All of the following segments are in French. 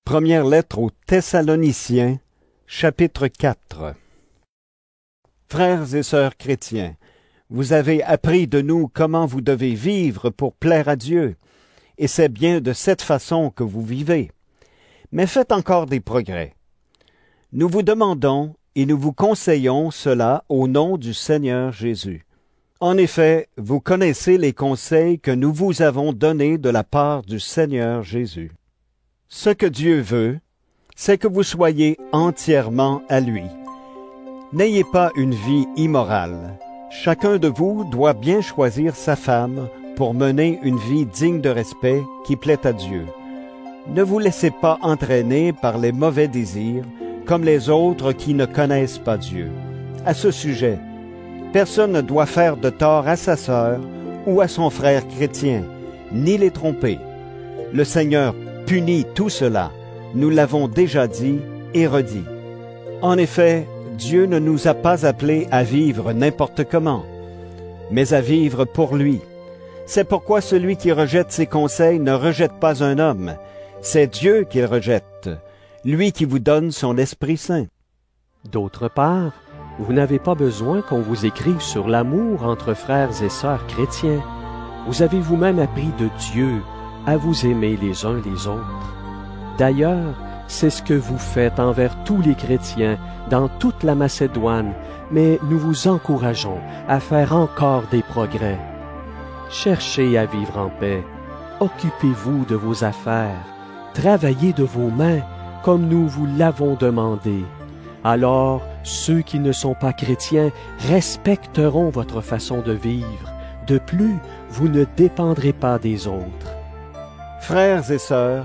Première lettre aux Thessaloniciens, chapitre 4. Frères et sœurs chrétiens, vous avez appris de nous comment vous devez vivre pour plaire à Dieu, et c'est bien de cette façon que vous vivez. Mais faites encore des progrès. Nous vous demandons et nous vous conseillons cela au nom du Seigneur Jésus. En effet, vous connaissez les conseils que nous vous avons donnés de la part du Seigneur Jésus. Ce que Dieu veut, c'est que vous soyez entièrement à lui. N'ayez pas une vie immorale. Chacun de vous doit bien choisir sa femme pour mener une vie digne de respect qui plaît à Dieu. Ne vous laissez pas entraîner par les mauvais désirs, comme les autres qui ne connaissent pas Dieu. À ce sujet, personne ne doit faire de tort à sa sœur ou à son frère chrétien, ni les tromper. Le Seigneur punit tout cela, nous l'avons déjà dit et redit. En effet, Dieu ne nous a pas appelés à vivre n'importe comment, mais à vivre pour lui. C'est pourquoi celui qui rejette ses conseils ne rejette pas un homme, c'est Dieu qu'il rejette, lui qui vous donne son Esprit Saint. D'autre part, vous n'avez pas besoin qu'on vous écrive sur l'amour entre frères et sœurs chrétiens. Vous avez vous-même appris de Dieu à vous aimer les uns les autres. D'ailleurs, c'est ce que vous faites envers tous les chrétiens dans toute la Macédoine, mais nous vous encourageons à faire encore des progrès. Cherchez à vivre en paix, occupez-vous de vos affaires, travaillez de vos mains comme nous vous l'avons demandé. Alors, ceux qui ne sont pas chrétiens respecteront votre façon de vivre. De plus, vous ne dépendrez pas des autres. Frères et sœurs,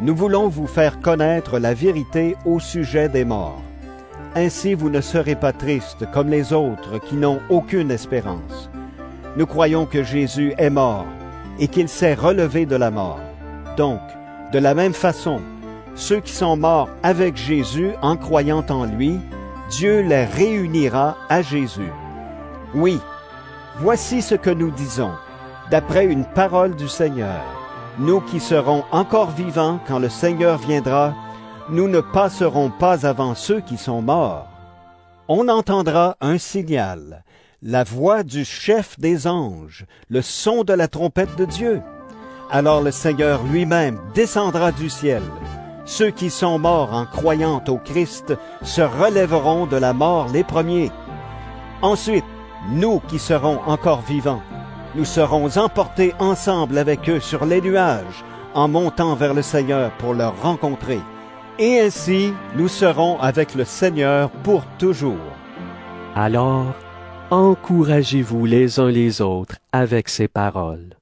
nous voulons vous faire connaître la vérité au sujet des morts. Ainsi vous ne serez pas tristes comme les autres qui n'ont aucune espérance. Nous croyons que Jésus est mort et qu'il s'est relevé de la mort. Donc, de la même façon, ceux qui sont morts avec Jésus en croyant en lui, Dieu les réunira à Jésus. Oui, voici ce que nous disons, d'après une parole du Seigneur. Nous qui serons encore vivants quand le Seigneur viendra, nous ne passerons pas avant ceux qui sont morts. On entendra un signal, la voix du chef des anges, le son de la trompette de Dieu. Alors le Seigneur lui-même descendra du ciel. Ceux qui sont morts en croyant au Christ se relèveront de la mort les premiers. Ensuite, nous qui serons encore vivants, nous serons emportés ensemble avec eux sur les nuages, en montant vers le Seigneur pour le rencontrer. Et ainsi, nous serons avec le Seigneur pour toujours. Alors, encouragez-vous les uns les autres avec ces paroles.